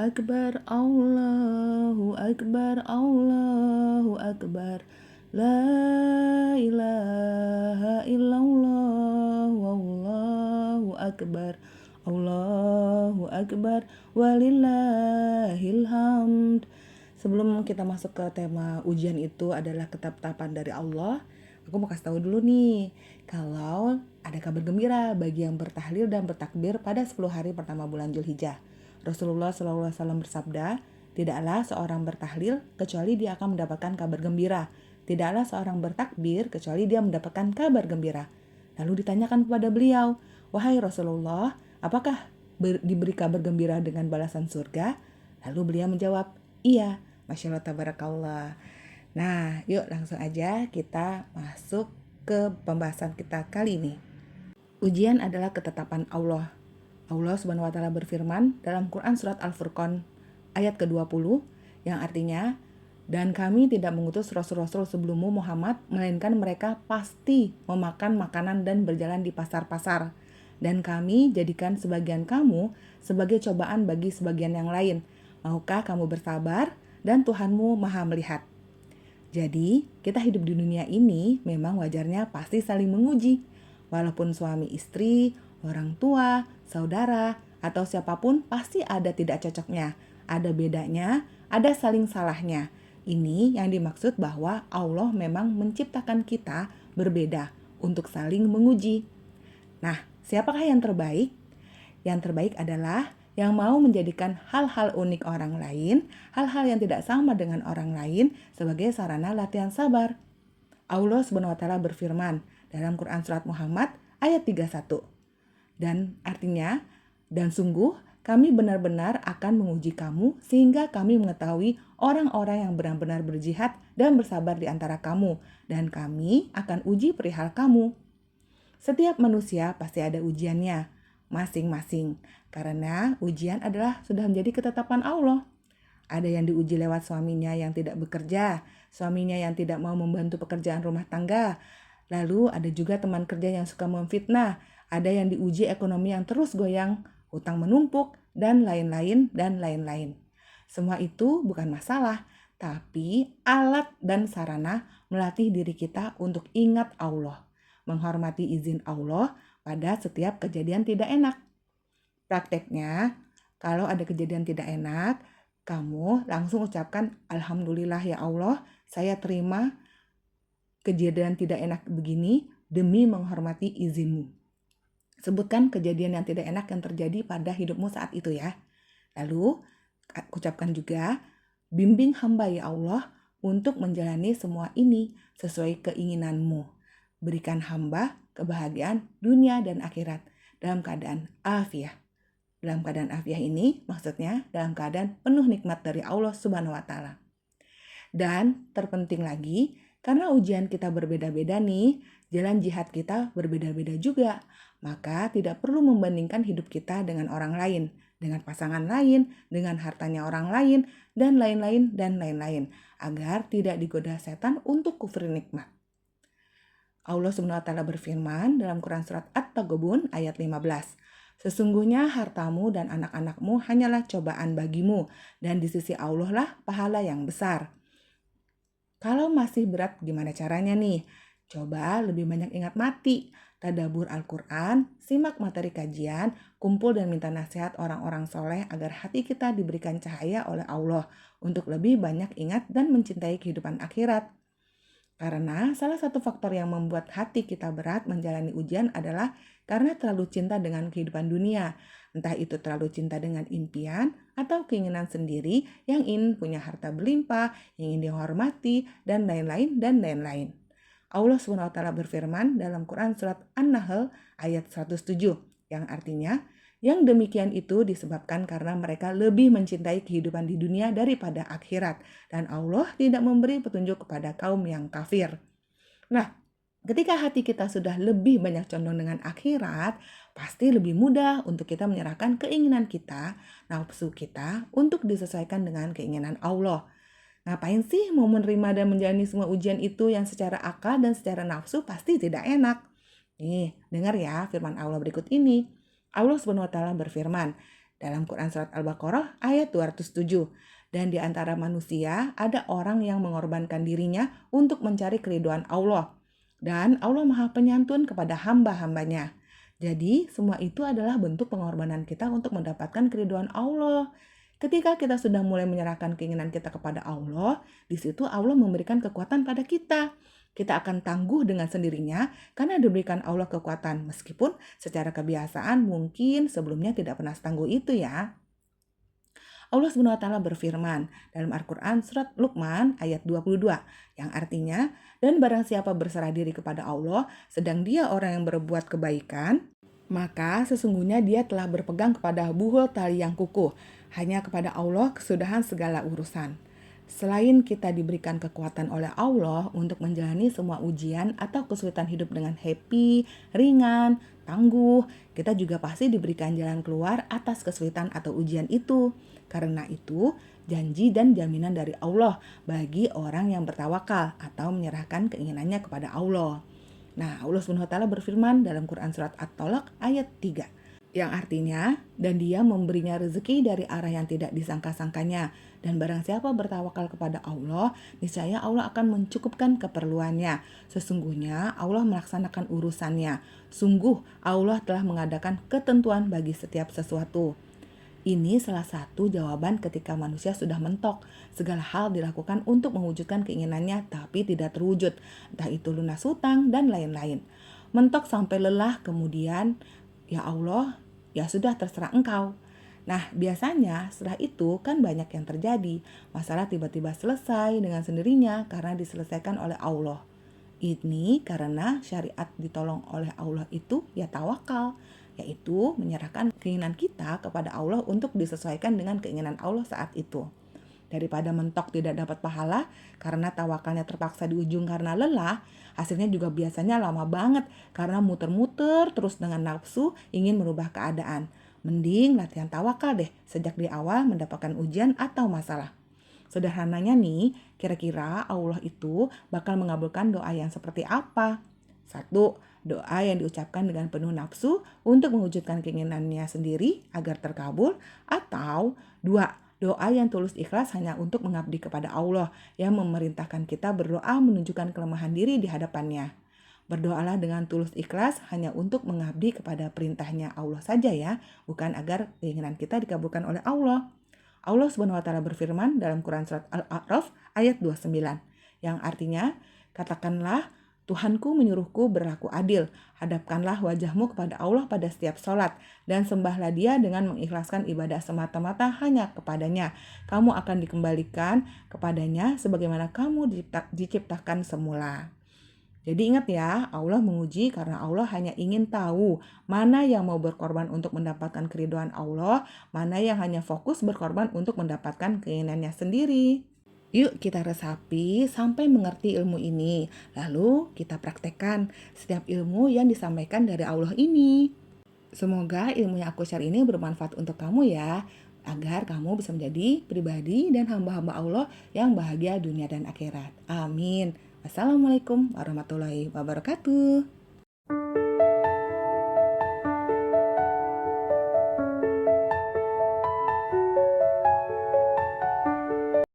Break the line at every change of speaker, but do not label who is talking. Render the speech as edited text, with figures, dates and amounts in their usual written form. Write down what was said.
Akbar, Allahu Akbar, Allahu Akbar. La ilaha illallah, wallahu akbar. Allahu Akbar, walillahil hamd. Sebelum kita masuk ke tema ujian itu adalah ketetapan dari Allah, aku mau kasih tahu dulu nih, kalau ada kabar gembira bagi yang bertahlil dan bertakbir pada 10 hari pertama bulan Zulhijjah. Rasulullah SAW bersabda, tidaklah seorang bertahlil kecuali dia akan mendapatkan kabar gembira. Tidaklah seorang bertakbir kecuali dia mendapatkan kabar gembira. Lalu ditanyakan kepada beliau, wahai Rasulullah, apakah diberi kabar gembira dengan balasan surga? Lalu beliau menjawab, iya. Masya Allah, tabarakallah. Nah, yuk langsung aja kita masuk ke pembahasan kita kali ini. Ujian adalah ketetapan Allah. Allah Subhanahu wa taala berfirman dalam Quran surat Al-Furqan ayat ke-20 yang artinya, dan kami tidak mengutus rasul-rasul sebelummu Muhammad, melainkan mereka pasti memakan makanan dan berjalan di pasar-pasar. Dan kami jadikan sebagian kamu sebagai cobaan bagi sebagian yang lain. Maukah kamu bersabar? Dan Tuhanmu maha melihat. Jadi, kita hidup di dunia ini memang wajarnya pasti saling menguji. Walaupun suami istri, orang tua, saudara, atau siapapun pasti ada tidak cocoknya. Ada bedanya, ada saling salahnya. Ini yang dimaksud bahwa Allah memang menciptakan kita berbeda untuk saling menguji. Nah, siapakah yang terbaik? Yang terbaik adalah yang mau menjadikan hal-hal unik orang lain, hal-hal yang tidak sama dengan orang lain sebagai sarana latihan sabar. Allah Subhanahu wa taala berfirman dalam Quran surat Muhammad ayat 31. Dan artinya, dan sungguh kami benar-benar akan menguji kamu sehingga kami mengetahui orang-orang yang benar-benar berjihad dan bersabar di antara kamu, dan kami akan uji perihal kamu. Setiap manusia pasti ada ujiannya masing-masing, karena ujian adalah sudah menjadi ketetapan Allah. Ada yang diuji lewat suaminya yang tidak bekerja, suaminya yang tidak mau membantu pekerjaan rumah tangga. Lalu ada juga teman kerja yang suka memfitnah, ada yang diuji ekonomi yang terus goyang, hutang menumpuk, dan lain-lain, dan lain-lain. Semua itu bukan masalah, tapi alat dan sarana melatih diri kita untuk ingat Allah, menghormati izin Allah pada setiap kejadian tidak enak. Prakteknya, kalau ada kejadian tidak enak, kamu langsung ucapkan, Alhamdulillah ya Allah, saya terima kejadian tidak enak begini demi menghormati izinmu. Sebutkan kejadian yang tidak enak yang terjadi pada hidupmu saat itu ya. Lalu, ucapkan juga, bimbing hamba ya Allah untuk menjalani semua ini sesuai keinginanmu. Berikan hamba kebahagiaan dunia dan akhirat dalam keadaan afiah. Dalam keadaan afiah ini maksudnya dalam keadaan penuh nikmat dari Allah Subhanahu wa taala. Dan terpenting lagi, karena ujian kita berbeda-beda nih, jalan jihad kita berbeda-beda juga. Maka tidak perlu membandingkan hidup kita dengan orang lain, dengan pasangan lain, dengan hartanya orang lain, dan lain-lain, dan lain-lain, agar tidak digoda setan untuk kufur nikmat. Allah Subhanahu wa taala berfirman dalam Quran surat At-Taghabun ayat 15. Sesungguhnya hartamu dan anak-anakmu hanyalah cobaan bagimu, dan di sisi Allah lah pahala yang besar. Kalau masih berat gimana caranya nih? Coba lebih banyak ingat mati, tadabbur Al-Quran, simak materi kajian, kumpul dan minta nasihat orang-orang soleh agar hati kita diberikan cahaya oleh Allah untuk lebih banyak ingat dan mencintai kehidupan akhirat. Karena salah satu faktor yang membuat hati kita berat menjalani ujian adalah karena terlalu cinta dengan kehidupan dunia. Entah itu terlalu cinta dengan impian atau keinginan sendiri yang ingin punya harta berlimpah, yang ingin dihormati, dan lain-lain, dan lain-lain. Allah SWT berfirman dalam Quran surat An-Nahl ayat 107 yang artinya, yang demikian itu disebabkan karena mereka lebih mencintai kehidupan di dunia daripada akhirat, dan Allah tidak memberi petunjuk kepada kaum yang kafir. Nah, ketika hati kita sudah lebih banyak condong dengan akhirat, pasti lebih mudah untuk kita menyerahkan keinginan kita, nafsu kita, untuk disesuaikan dengan keinginan Allah. Ngapain sih mau menerima dan menjalani semua ujian itu yang secara akal dan secara nafsu pasti tidak enak? Nih, dengar ya firman Allah berikut ini. Allah Subhanahu wa taala berfirman, dalam Quran Surat Al-Baqarah ayat 207. Dan di antara manusia ada orang yang mengorbankan dirinya untuk mencari keridhaan Allah. Dan Allah Maha Penyantun kepada hamba-hambanya. Jadi semua itu adalah bentuk pengorbanan kita untuk mendapatkan keridhaan Allah. Ketika kita sudah mulai menyerahkan keinginan kita kepada Allah, di situ Allah memberikan kekuatan pada kita. Kita akan tangguh dengan sendirinya karena diberikan Allah kekuatan, meskipun secara kebiasaan mungkin sebelumnya tidak pernah setangguh itu ya. Allah SWT berfirman dalam Al-Quran surat Luqman ayat 22 yang artinya, dan barang siapa berserah diri kepada Allah sedang dia orang yang berbuat kebaikan, maka sesungguhnya dia telah berpegang kepada buhul tali yang kukuh, hanya kepada Allah kesudahan segala urusan. Selain kita diberikan kekuatan oleh Allah untuk menjalani semua ujian atau kesulitan hidup dengan happy, ringan, tangguh, kita juga pasti diberikan jalan keluar atas kesulitan atau ujian itu. Karena itu, janji dan jaminan dari Allah bagi orang yang bertawakal atau menyerahkan keinginannya kepada Allah. Nah, Allah SWT berfirman dalam Quran Surat At-Tolak ayat 3. Yang artinya, dan dia memberinya rezeki dari arah yang tidak disangka-sangkanya. Dan barang siapa bertawakal kepada Allah, niscaya Allah akan mencukupkan keperluannya. Sesungguhnya Allah melaksanakan urusannya. Sungguh Allah telah mengadakan ketentuan bagi setiap sesuatu. Ini salah satu jawaban ketika manusia sudah mentok. Segala hal dilakukan untuk mewujudkan keinginannya tapi tidak terwujud. Entah itu lunas hutang dan lain-lain. Mentok sampai lelah kemudian, ya Allah, ya sudah terserah engkau. Nah, biasanya setelah itu kan banyak yang terjadi. Masalah tiba-tiba selesai dengan sendirinya karena diselesaikan oleh Allah. Ini karena syariat ditolong oleh Allah itu ya tawakal, yaitu menyerahkan keinginan kita kepada Allah untuk disesuaikan dengan keinginan Allah saat itu. Daripada mentok tidak dapat pahala karena tawakalnya terpaksa di ujung karena lelah, hasilnya juga biasanya lama banget karena muter-muter terus dengan nafsu ingin merubah keadaan. Mending latihan tawakal deh sejak di awal mendapatkan ujian atau masalah. Sederhananya nih, kira-kira Allah itu bakal mengabulkan doa yang seperti apa? 1. Doa yang diucapkan dengan penuh nafsu untuk mewujudkan keinginannya sendiri agar terkabul. Atau 2. Doa yang tulus ikhlas hanya untuk mengabdi kepada Allah yang memerintahkan kita berdoa menunjukkan kelemahan diri di hadapannya. Berdoalah dengan tulus ikhlas hanya untuk mengabdi kepada perintahnya Allah saja ya, bukan agar keinginan kita dikabulkan oleh Allah. Allah SWT berfirman dalam Quran Surat Al-A'raf ayat 29 yang artinya, katakanlah, Tuhanku menyuruhku berlaku adil, hadapkanlah wajahmu kepada Allah pada setiap sholat, dan sembahlah Dia dengan mengikhlaskan ibadah semata-mata hanya kepadanya. Kamu akan dikembalikan kepadanya sebagaimana kamu diciptakan semula. Jadi ingat ya, Allah menguji karena Allah hanya ingin tahu mana yang mau berkorban untuk mendapatkan keridhaan Allah, mana yang hanya fokus berkorban untuk mendapatkan keinginannya sendiri. Yuk kita resapi sampai mengerti ilmu ini, lalu kita praktekkan setiap ilmu yang disampaikan dari Allah ini. Semoga ilmu yang aku share ini bermanfaat untuk kamu ya, agar kamu bisa menjadi pribadi dan hamba-hamba Allah yang bahagia dunia dan akhirat. Amin. Wassalamualaikum warahmatullahi wabarakatuh.